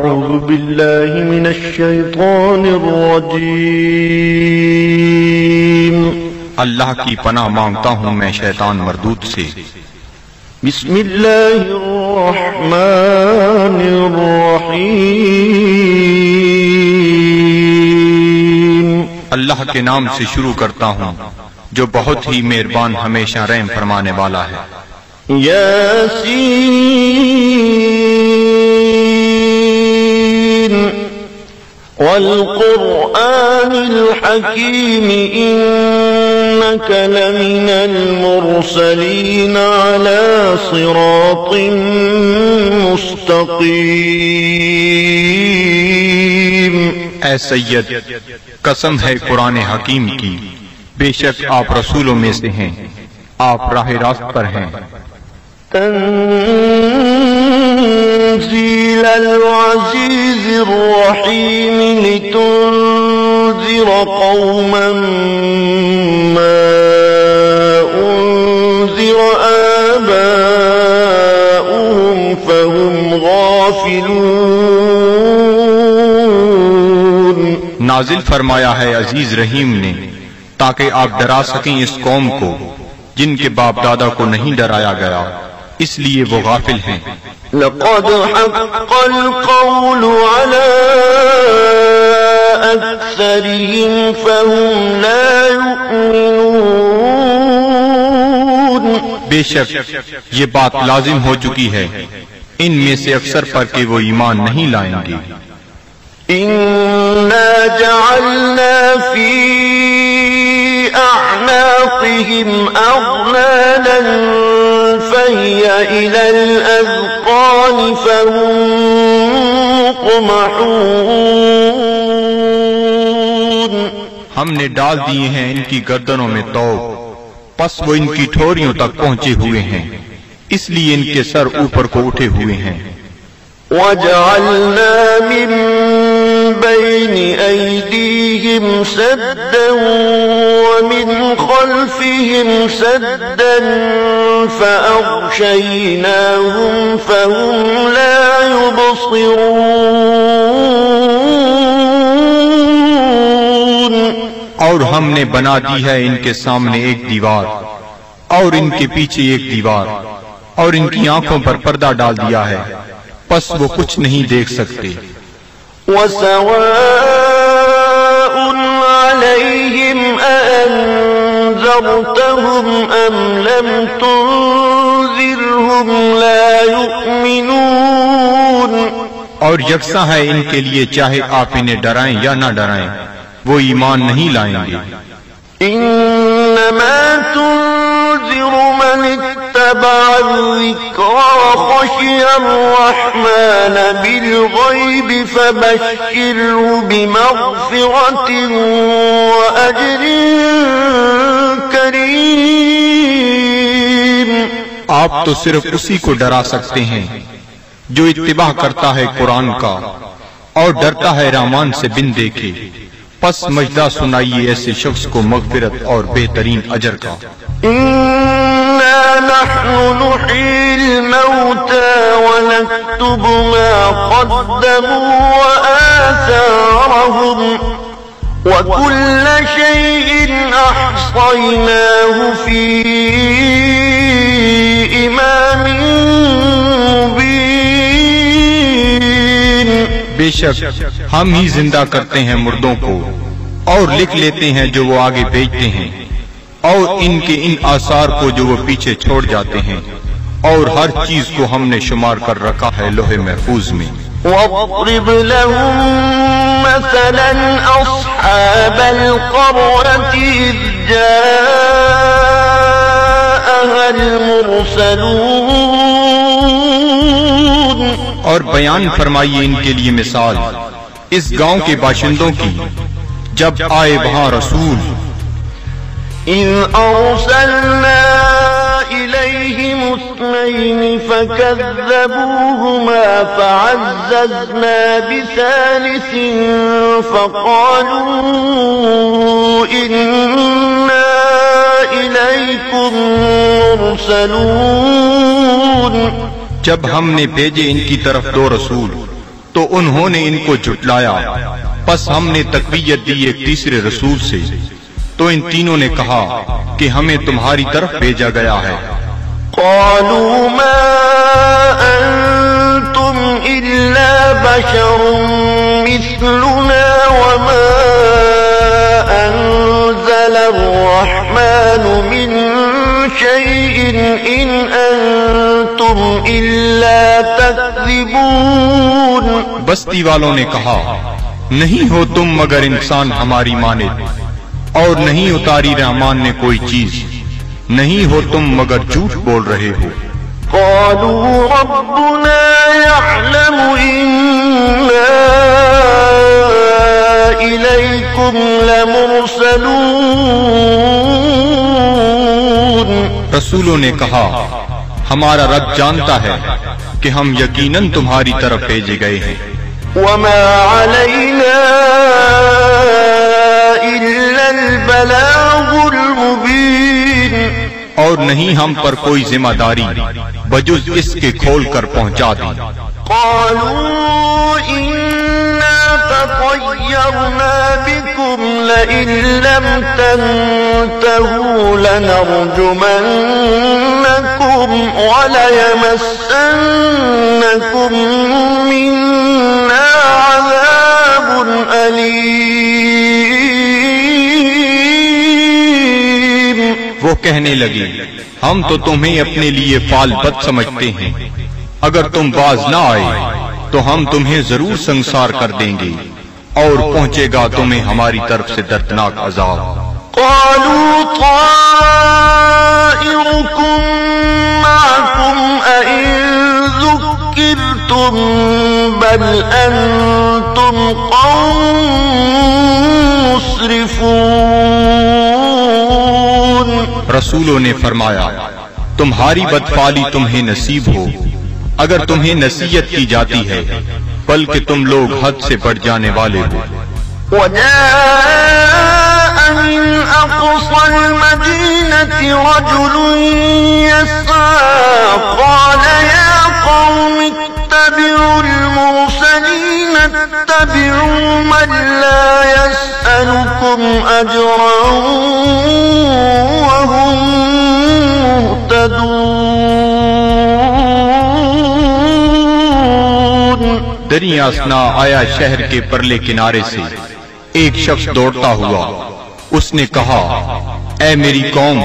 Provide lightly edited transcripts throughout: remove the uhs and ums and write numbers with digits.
أعوذ بالله من الشيطان الرجيم اللہ کی پناہ مانگتا ہوں میں شیطان مردود سے۔ بسم الله الرحمن الرحيم اللہ کے نام سے شروع کرتا ہوں جو بہت ہی مہربان ہمیشہ رحم فرمانے والا ہے۔ ياسين والقرآن الحكيم إنك لمن المرسلين على صراط مستقيم۔ اے سید، قسم ہے قرآن حکیم کی، بے شک آپ رسولوں میں سے ہیں، آپ راہ راست پر ہیں۔ تنزيل العزيز الرحيم لتنذر قوما ما أنذر آباؤهم فهم غافلون۔ نازل فرمایا ہے عزیز رحیم نے تاکہ آپ ڈرا سکیں اس قوم کو جن کے باپ دادا کو نہیں ڈرایا گیا، اس لیے وہ غافل ہیں۔ لقد حق القول على أكثرهم فهم لا يؤمنون۔ بے شک یہ بات لازم ہو چکی ہے ان میں سے اکثر پر کہ وہ ایمان نہیں لائیں گے۔ إنا جعلنا في أعناقهم أغلالا فهي إلى الأذقان فهم مقمحون۔ ہم نے ڈال دیے ہیں ان کی گردنوں میں توق، پس وہ ان کی ٹھوریوں تک پہنچے ہوئے ہیں، اس لیے ان کے سر اوپر کو اٹھے ہوئے ہیں۔ وجعلنا من بين أيديهم سدا ومن خلفهم سدا فأغشيناهم فهم لا يبصرون۔ اور ہم نے بنا دی ہے ان کے سامنے ایک دیوار اور ان کے پیچھے ایک دیوار، اور ان کی آنکھوں پر پردہ ڈال دیا ہے، پس وہ کچھ نہیں دیکھ سکتے۔ وسواء عليهم أأنذرتهم أم لم تنذرهم لا يؤمنون۔ اور یکساں ہے ان کے لیے چاہے آپ انہیں ڈرائیں یا نہ ڈرائیں، وہ ایمان نہیں لائیں گے۔ إنما تنذر من اتبع الذكر وخشي الرحمن بالغيب فبشره بمغفرة وأجر كريم۔ آپ تو صرف اسی کو ڈرا سکتے ہیں جو اتباع کرتا ہے قرآن کا اور ڈرتا ہے رحمان سے بن دیکھے، پس مجدہ سنائیے ایسے شخص کو مغفرت اور بہترین اجر کا۔ إنا نحن نحيي الموتى ونكتب ما قدموا وآثارهم وكل شيء أحصيناه في إمام مبين۔ بے شک ہم ہی زندہ کرتے ہیں مردوں کو اور لکھ لیتے ہیں جو وہ آگے بھیجتے ہیں، اور ان کے ان آثار کو جو وہ پیچھے چھوڑ جاتے ہیں، اور ہر چیز کو ہم نے شمار کر رکھا ہے لوح محفوظ میں۔ واضرب لهم مثلا أصحاب القرية إذ جاءها المرسلون۔ اور بیان فرمائیے ان کے لیے مثال اس گاؤں کے باشندوں کی جب آئے وہاں رسول۔ إذ أرسلنا إليهم اثنين فكذبوهما فعززنا بثالث فقالوا إنا إليكم مرسلون۔ جب ہم نے بھیجے ان کی طرف دو رسول تو انہوں نے ان کو جھٹلایا، پس ہم نے تقویت دی ایک تیسرے رسول سے، تو ان تینوں نے کہا کہ ہمیں تمہاری طرف بھیجا گیا ہے۔ قالوا ما أنتم إلا بشر مثلنا وما أنزل الرحمن من شيء إن أنتم إلا تكذبون۔ بستی والوں نے کہا نہیں ہو تم مگر انسان ہماری مانند، اور نہیں اتاری رحمان نے کوئی چیز، نہیں ہو تم مگر جھوٹ بول رہے ہو۔ قالوا ربنا يعلم إنا إليكم لمرسلون۔ رسولوں نے کہا ہمارا رب جانتا ہے کہ ہم یقیناً تمہاری طرف بھیجے گئے ہیں۔ وما علينا إلا البلاغ المبين۔ اور نہیں ہم پر کوئی ذمہ داری بجز اس کے کھول کر پہنچا دیں۔ قالوا إنا تطيرنا بكم لئن لم تنتهوا لنرجمنكم وليمسنكم منا عذاب أليم۔ وہ کہنے لگے ہم تو تمہیں اپنے لیے فال بد سمجھتے ہیں، اگر تم باز نہ آئے تو ہم تمہیں ضرور سنسار کر دیں گے، اور پہنچے گا تمہیں ہماری طرف سے دردناک عذاب۔ قالوا طائركم معكم أئن ذكرتم بل أنتم قوم مسرفون۔ رسولوں نے فرمایا تمہاری بدفعلی تمہیں نصیب ہو اگر تمہیں نصیحت کی جاتی ہے، بلکہ تم لوگ حد سے بڑھ جانے والے ہو۔ وجاء من أقصى المدينة رجل يسعى قال يا قوم اتبعوا المرسلين اتبعوا من لا يسألكم أجرا وهم مهتدون۔ دریا اسنا آیا شہر کے پرلے کنارے سے ایک شخص دوڑتا ہوا، اس نے کہا اے میری قوم،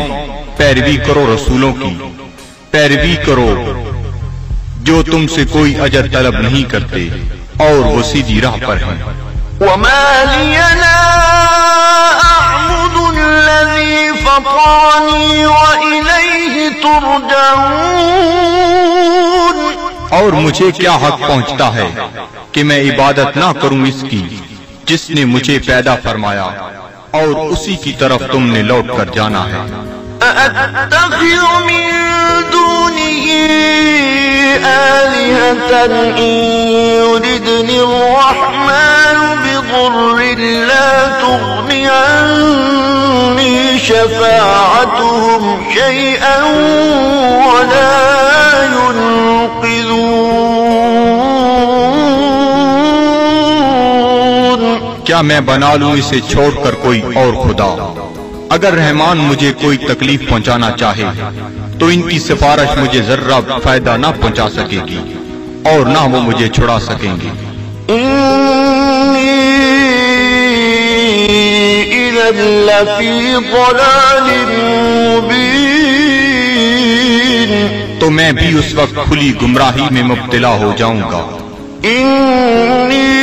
پیروی کرو رسولوں کی، پیروی کرو جو تم سے کوئی اجر طلب نہیں کرتے اور وہ سیدھی راہ پر ہیں۔ وما لي لا أعبد الذي فطرني وإليه ترجعون۔ اور مجھے کیا حق پہنچتا ہے کہ میں عبادت نہ کروں اس کی جس نے مجھے پیدا فرمایا اور اسی کی طرف تم نے لوٹ کر جانا ہے۔ أأتخذ من دونه آلهة إن يردني الرحمن بضر لا تغني عني شفاعتهم شيئا ولا ينقذون۔ کیا میں بنا لوں اسے چھوڑ کر کوئی اور خدا؟ اگر رحمان مجھے کوئی تکلیف پہنچانا چاہے تو ان کی سفارش مجھے ذرہ فائدہ نہ پہنچا سکے گی اور نہ وہ مجھے چھڑا سکیں گے۔ إني إذا لفي ضلال مبين۔ تو میں بھی اس وقت کھلی گمراہی میں مبتلا ہو جاؤں گا۔ إني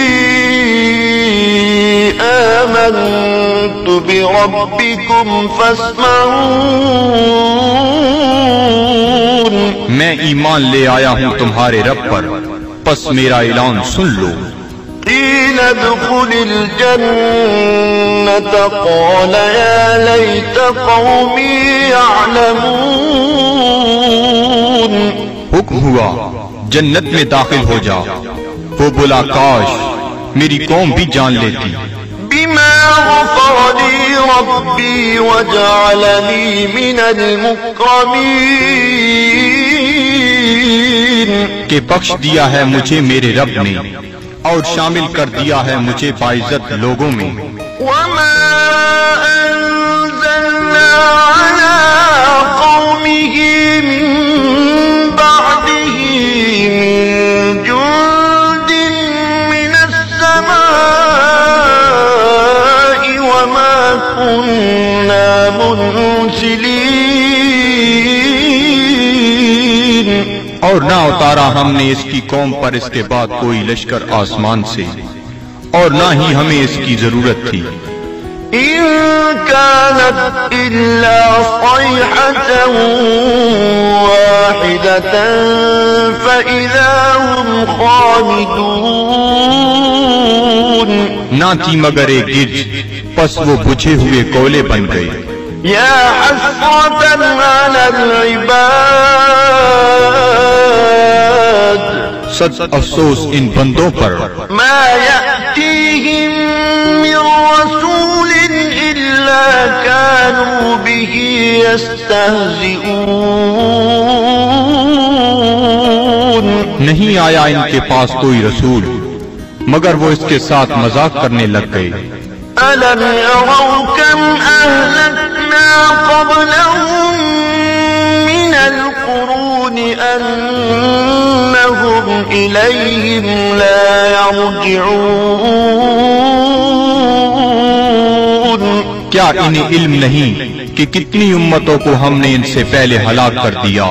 آمنت بربكم فاسمعون۔ میں ایمان لے آیا ہوں تمہارے رب پر، پس میرا اعلان سن لو۔ قيل ادخل الجنة قال يا ليت قومي يعلمون۔ حکم ہوا جنت میں داخل ہو جا، وہ بولا کاش میری قوم بھی جان لیتی۔ بما غفر لي ربي وجعلني من المكرمين۔ کہ بخش دیا ہے مجھے میرے رب نے اور شامل کر دیا ہے مجھے باعزت لوگوں میں۔ وما أنزلنا على قومه من بعده من جند من السماء وما كنا منزلين، اور نہ اتارا ہم نے اس کی قوم پر اس کے بعد کوئی لشکر آسمان سے، اور نہ ہی ہمیں اس کی ضرورت تھی۔ إن كانت إلا صيحة واحدة فإذا هم خامدون، نہ تھی مگر ایک گرج، پس وہ بجھے ہوئے کولے بن گئے۔ يا حسرة على العباد، سچ افسوس ان بندوں پر، ما يأتيهم من رسول إلا كانوا به يستهزئون، نہیں آیا ان کے پاس کوئی رسول مگر وہ اس کے ساتھ مذاق کرنے لگ گئے۔ ألم يروا كم أهلكنا قبلهم من القرون أنهم إليهم لا يرجعون، کیا انہیں علم نہیں کہ کتنی امتوں کو ہم نے ان سے پہلے ہلاک کر دیا،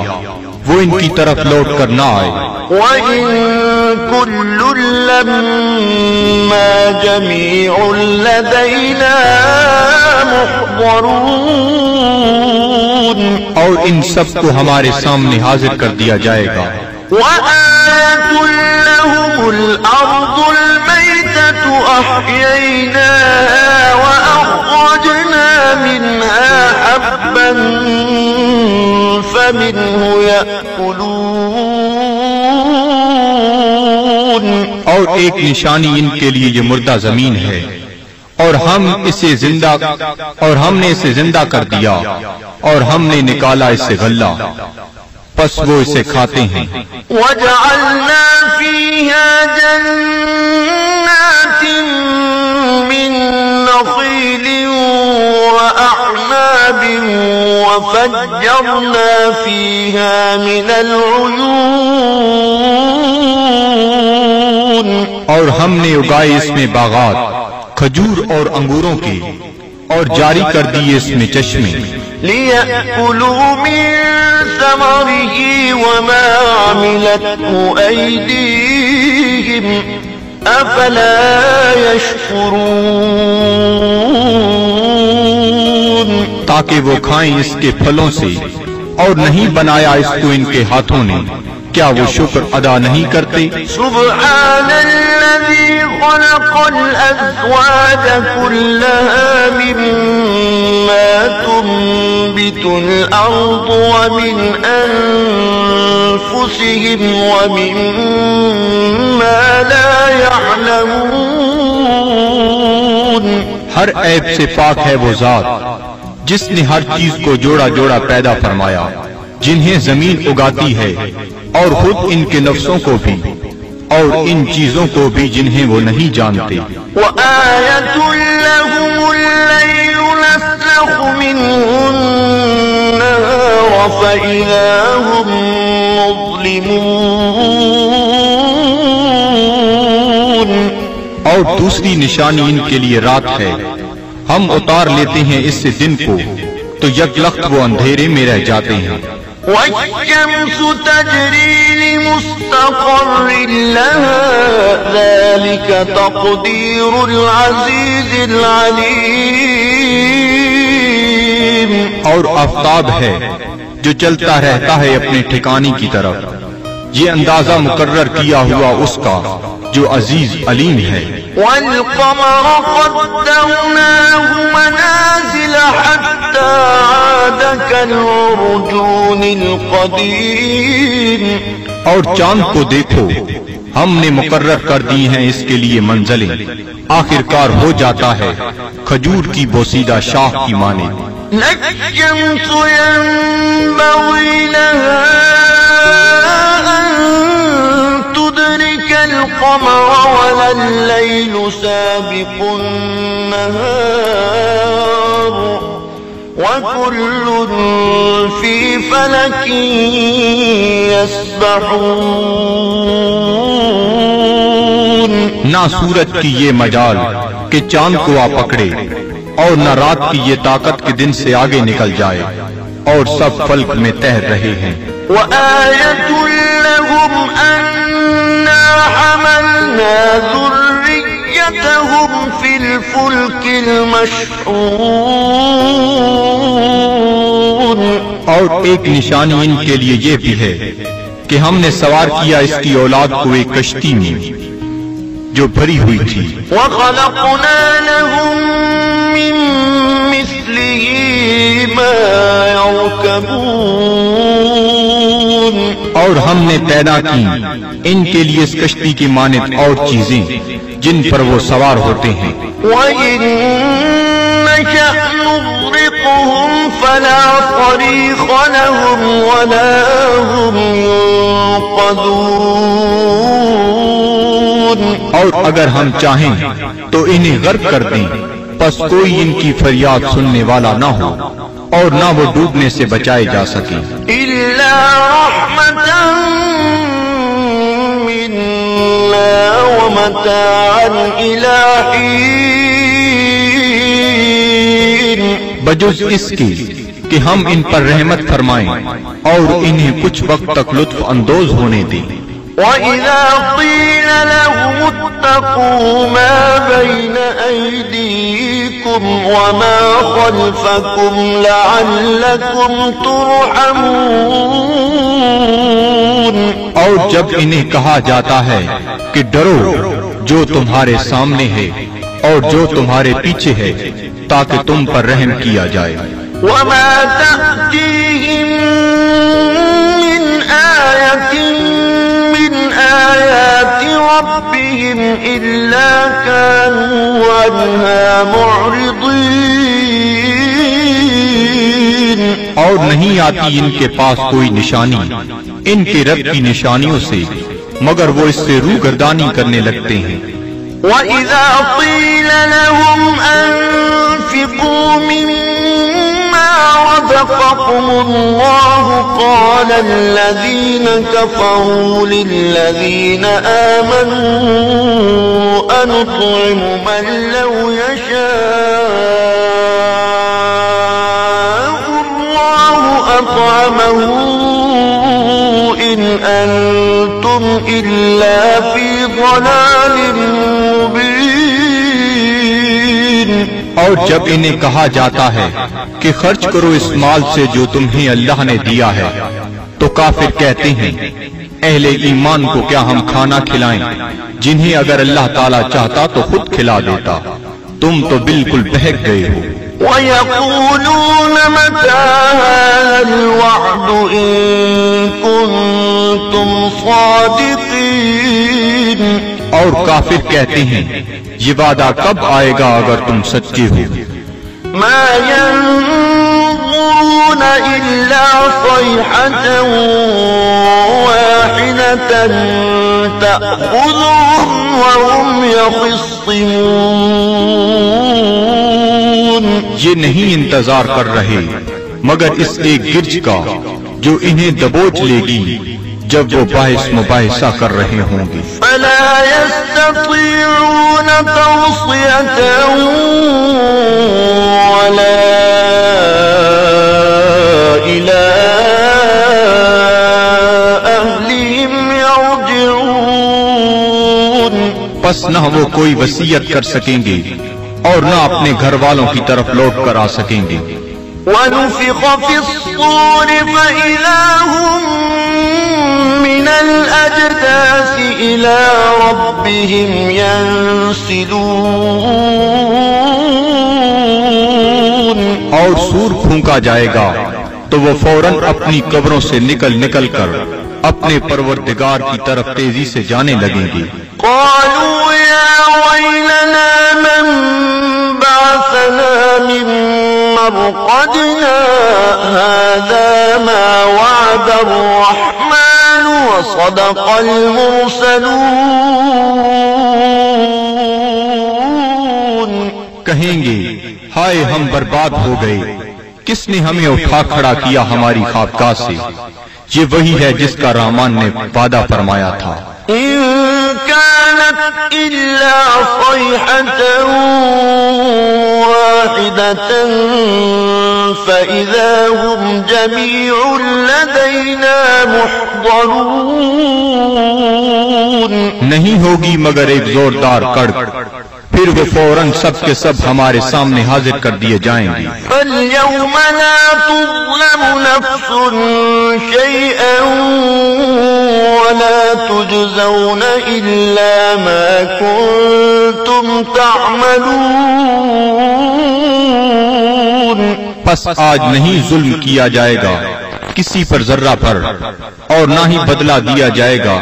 وہ ان کی طرف لوٹ کر نہ آئے۔ وإن كل لما جميع لدينا محضرون، اور ان سب کو ہمارے سامنے حاضر کر دیا جائے گا۔ وآية لهم الأرض الميتة أحييناها وأخرجنا منها حبا فمنه يأكلون، اور ایک نشانی ان کے لیے یہ مردہ زمین ہے، اور ہم نے اسے زندہ کر دیا، اور ہم نے نکالا اس سے غلہ، پس وہ اسے کھاتے ہیں۔ وجعلنا فيها جنات من نخيل وأعناب وفجرنا فيها من العيون، اور ہم نے اگائے اس میں باغات کھجور اور انگوروں کے، اور جاری کر دیے اس میں چشمے، ليأكلوا من ثمره وما عملته أيديهم أفلا يشكرون، تاکہ وہ کھائیں اس کے پھلوں سے، اور نہیں بنایا اس کو ان کے ہاتھوں نے، کیا وہ شکر ادا نہیں کرتے؟ سبحان الذي خلق الأزواج كلها مما تنبت الأرض ومن أنفسهم ومما لا يعلمون، ہر عیب سے پاک ہے وہ ذات جس نے ہر چیز کو جوڑا جوڑا پیدا فرمایا، جنہیں زمین اگاتی ہے، اور خود ان کے نفسوں کو بھی، اور ان چیزوں کو بھی جنہیں وہ نہیں جانتے۔ وآية لهم الليل نسلخ منه النهار فإذا هم مظلمون، اور دوسری نشانی ان کے لیے رات ہے، ہم اتار لیتے ہیں اس سے دن کو، تو یک لخت وہ اندھیرے میں رہ جاتے ہیں۔ والشمس تجري لمستقر لها ذلك تقدير العزيز العليم، اور آفتاب ہے جو چلتا رہتا ہے اپنے ٹھکانے کی طرف، یہ اندازہ مقرر کیا ہوا اس کا جو عزیز علیم ہے۔ والقمر قدرناه منازل حتى عاد كالعرجون القديم، اور چاند کو دیکھو، ہم نے مقرر کر دی ہیں اس کے لیے منزلیں، آخر کار ہو جاتا ہے کھجور کی بوسیدہ شاخ کی مانند۔ لا الشمس ينبغي لها أن تدرك يدرك القمر ولا الليل سابق النهار وكل في فلك يسبحون. نہ سورج کی یہ مجال کہ چاند کو آ پکڑے اور نہ رات کی یہ طاقت کہ دن سے آگے نکل جائے، اور سب فلک میں تیر رہے ہیں. وآية لهم أنا حملنا ذريتهم في الفلك المشحون. اور ایک نشانی ان کے لیے یہ بھی ہے کہ ہم نے سوار کیا اس کی اولاد کو ایک کشتی میں جو بھری ہوئی تھی. وخلقنا لهم من مثله ما يركبون. اور ہم نے پیدا کی ان کے لیے اس کشتی کی مانند اور چیزیں جن پر وہ سوار ہوتے ہیں. وَإِن نَّشَأْ نُغْرِقْهُمْ فَلَا صَرِيخَ لَهُمْ وَلَا هُمْ يُنقَذُونَ. اور اگر ہم چاہیں تو انہیں غرق کر دیں، پس کوئی ان کی فریاد سننے والا نہ ہو اور نہ وہ ڈوبنے سے بچائے جا سکیں. إِلَّا رَحْمَةً مِّنَّا وَمَتَاعًا إِلَىٰ حِينٍ. بجز اس کے کہ ہم ان پر رحمت فرمائیں اور انہیں کچھ وقت تک لطف اندوز ہونے دیں. وَإِذَا قِيلَ لَهُمُ اتَّقُوا مَا بَيْنَ أَيْدِيكُمْ وَمَا خَلْفَكُمْ لَعَلَّكُمْ تُرْحَمُونَ. اور جب انہیں کہا جاتا ہے کہ ڈرو جو تمہارے سامنے ہے اور جو تمہارے پیچھے ہے تاکہ تم پر رحم کیا جائے. وَمَا تَأْتِيهِم مِّنْ آيَةٍ مِّنْ آيَاتِ رَبِّهِمْ إِلَّا كَانُوا عَنْهَا مُعْرِضِينَ. اور نہیں آتی ان کے پاس کوئی نشانی ان کے رب کی نشانیوں سے مگر وہ اس سے روگردانی کرنے لگتے ہیں. وَإِذَا قِيلَ لَهُمْ أَنفِقُوا مِمَّا رَزَقَكُمُ اللَّهُ قَالَ الَّذِينَ كَفَرُوا لِلَّذِينَ آمَنُوا أَنُطْعِمُ مَن لَّوْ يَشَاءُ اللَّهُ أَطْعَمَهُ إِنْ أَنتُمْ إِلَّا فِي ضَلَالٍ مُّبِينٍ. اور جب انہیں کہا جاتا ہے کہ خرچ کرو اس مال سے جو تمہیں اللہ نے دیا ہے تو کافر کہتے ہیں اہل ایمان کو کیا ہم کھانا کھلائیں جنہیں اگر اللہ تعالیٰ چاہتا تو خود کھلا دیتا، تم تو بالکل بہک گئے ہو. وَيَقُولُونَ مَتَىٰ هَٰذَا الْوَعْدُ إِن كُنتُمْ صَادِقِينَ. اور کافر کہتے ہیں یہ وعدہ کب آئے گا اگر تم سچے ہو. مَا يَنظُرُونَ إِلَّا صَيْحَةً وَاحِدَةً تَأْخُذُهُمْ وَهُمْ يَخِصِّمُونَ. یہ نہیں انتظار کر رہے مگر اس ایک گرج کا جو انہیں دبوچ لے گی جب وہ باعث مباحثہ کر رہے ہوں گے. فَلَا يَسْتَطِيعُونَ تَوْصِيَةً وَلَا إِلَىٰ أَهْلِهِمْ يَرْجِعُونَ. پس نہ وہ کوئی وصیت کر سکیں گے اور نہ اپنے گھر والوں کی طرف لوٹ کر آ سکیں گے. وَنُفِخَ فِي الصُّورِ فَإِذَا هُم مِّنَ الْأَجْدَاثِ إِلَىٰ رَبِّهِمْ يَنسِلُونَ. اور سور پھونکا جائے گا تو وہ فوراً اپنی قبروں سے نکل کر اپنے پروردگار کی طرف تیزی سے جانے لگیں گے. قالوا يا ويلنا من بعثنا من مرقدنا هذا ما وعد الرحمن وصدق المرسلون. کہیں گے ہائے ہم برباد ہو گئے، کس نے ہمیں اٹھا کھڑا کیا ہماری خوابگاہ سے؟ یہ وہی ہے جس کا رحمان نے وعدہ فرمایا تھا. إن كانت إلا صيحة واحدة فإذا هم جميع لدينا محضرون. نہیں ہوگی مگر ایک زوردار کڑک، پھر وہ فوراً سب کے سب ہمارے سامنے حاضر کر دیے جائیں گے. فاليوم لا تظلم نفس شيئا ولا تجزون إلا ما كنتم تعملون. پس آج نہیں ظلم کیا جائے گا کسی پر ذرہ پر، اور نہ ہی بدلہ دیا جائے گا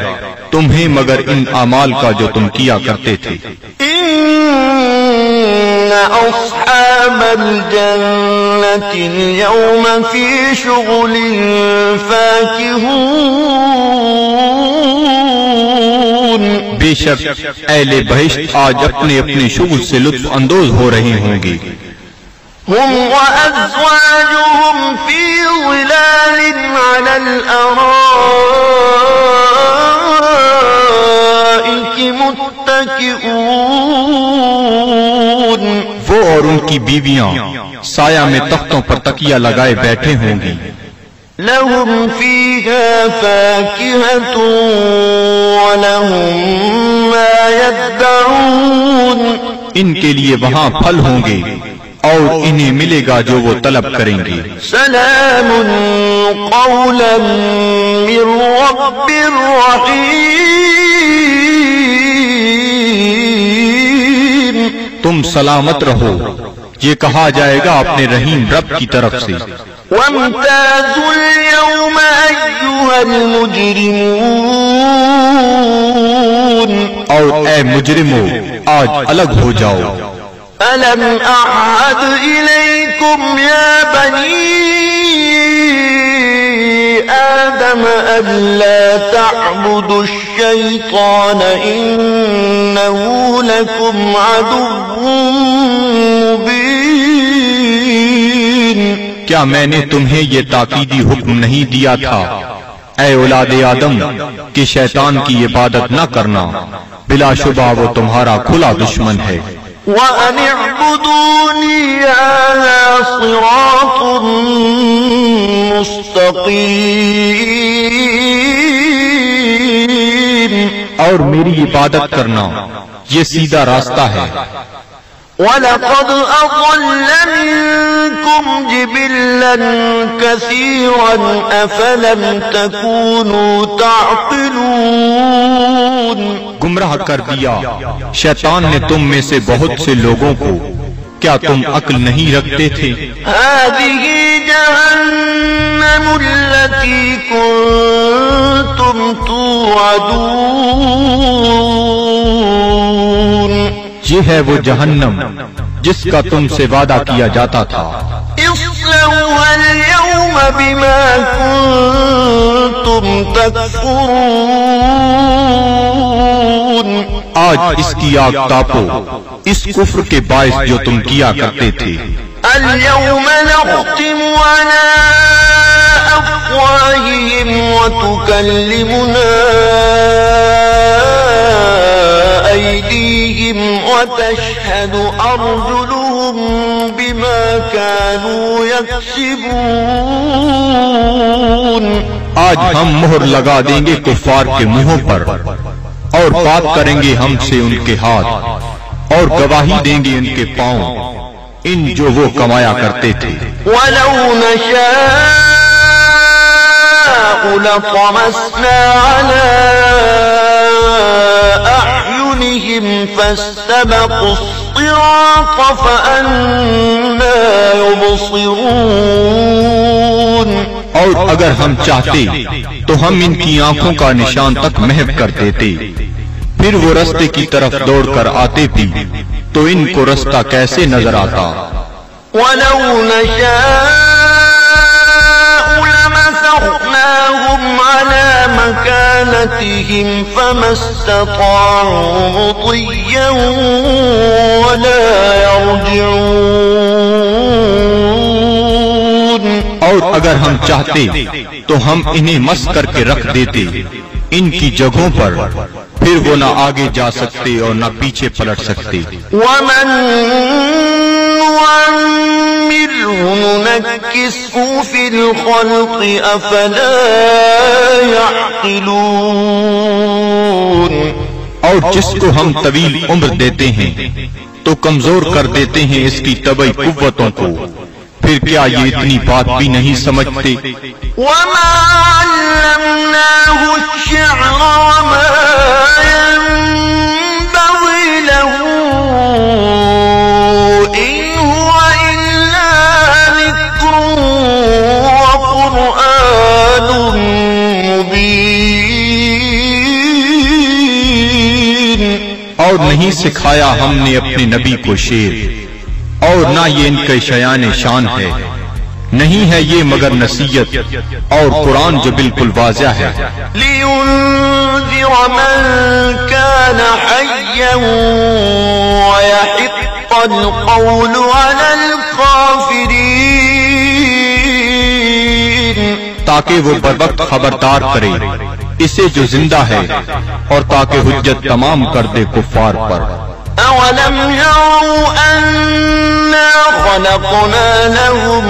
تمہیں مگر ان اعمال کا جو تم کیا کرتے تھے. إن أصحاب الجنة اليوم في شغل فاكهون. بے شک اہل بہشت آج اپنے اپنے شغل سے لطف اندوز ہو رہے ہوں گے. هم وأزواجهم في ظلال على الأرائك متكئون. وہ اور ان کی بیویاں سایہ میں تختوں پر تکیہ لگائے بیٹھے ہوں گی. لهم فيها فاكهة ولهم ما يدعون. ان کے لیے وہاں پھل ہوں گے اور انہیں ملے گا جو وہ طلب کریں گے. سلام قولا من رب رحیم. تم سلامت رہو، یہ کہا جائے گا اپنے رحیم رب کی طرف سے. وامتازوا اليوم أيها المجرمون. اور اے مجرمو آج الگ ہو جاؤ. ألم أعهد إليكم يا بني آدم ألا تعبدوا الشيطان إنه لكم عدو مبين. کیا میں نے تمہیں یہ تاکیدی حکم نہیں دیا تھا اے اولاد آدم کہ شیطان کی عبادت نہ کرنا، بلا شبہ وہ تمہارا کھلا دشمن ہے. وَأَنِ اعْبُدُونِي هَذَا صِرَاطٌ مُسْتَقِيمٌ. اور میری عبادت کرنا یہ سیدھا راستہ ہے. وَلَقَدْ أَضَلَّ مِنكُمْ جِبِلًّا كَثِيرًا أَفَلَمْ تَكُونُوا تَعْقِلُونَ. گمراہ کر دیا شیطان نے تم میں سے بہت سے لوگوں کو، کیا تم عقل نہیں رکھتے تھے؟ هذه جهنم التي كنتم توعدون. یہ ہے وہ جہنم جس کا تم سے وعدہ کیا جاتا تھا. اصلوها اليوم بما كنتم تكفرون. آج اس کی آگ تاپو اس کفر کے باعث جو تم کیا کرتے تھے. اليوم نختم على أفواههم وتكلمنا أيديهم وتشهد أرجلهم بما كانوا يكسبون. آج ہم مہر لگا دیں گے کفار کے منہوں پر، اور بات کریں گے ہم سے ان کے ہاتھ، اور گواہی دیں گے ان کے پاؤں ان جو وہ کمایا کرتے تھے. وَلَوْ نَشَاءُ لَطَمَسْنَا عَلَىٰ أَعْيُنِهِمْ فَاسْتَبَقُوا الصِّرَاطَ فَأَنَّىٰ يُبْصِرُونَ. اور اگر ہم چاہتے تو ہم ان کی آنکھوں کا نشان تک محو کر دیتے، پھر وہ رستے کی طرف دوڑ کر آتے بھی تو ان کو رستہ کیسے نظر آتا. وَلَوْ نَشَاءُ لَمَسَخْنَاهُمْ عَلَىٰ مَكَانِهِمْ بآلتهم فما استطاعوا مضيا ولا يرجعون. اور اگر ہم چاہتے تو ہم انہیں مس کر کے رکھ دیتے ان کی جگہوں پر، پھر وہ نہ آگے جا سکتے اور نہ پیچھے پلٹ سکتے. ومن نعمره ننكسه في الخلق أفلا يعقلون. اور جس کو ہم طویل عمر دیتے ہیں تو کمزور کر دیتے ہیں اس کی طبعی قوتوں کو، پھر کیا یہ اتنی بات بھی نہیں سمجھتے؟ وما علمناه الشعر وما ينبغي له إن هو إلا ذكر وقرآن مبين. اور نہیں سکھایا ہم نے اپنے نبی کو شعر، اور نہ یہ ان کے شیان شان ہے، نہیں ہے یہ مگر نصیحت اور قرآن جو بالکل واضح ہے. لِيُنذِرَ مَن كَانَ حَيًّا وَيَحِقَّ الْقَوْلُ عَلَى الْكَافِرِينَ. تاکہ وہ بروقت خبردار کرے اسے جو زندہ ہے، اور تاکہ حجت تمام کر دے کفار پر. أَوَلَمْ يَرَوْا أَنَّا خَلَقْنَا لَهُم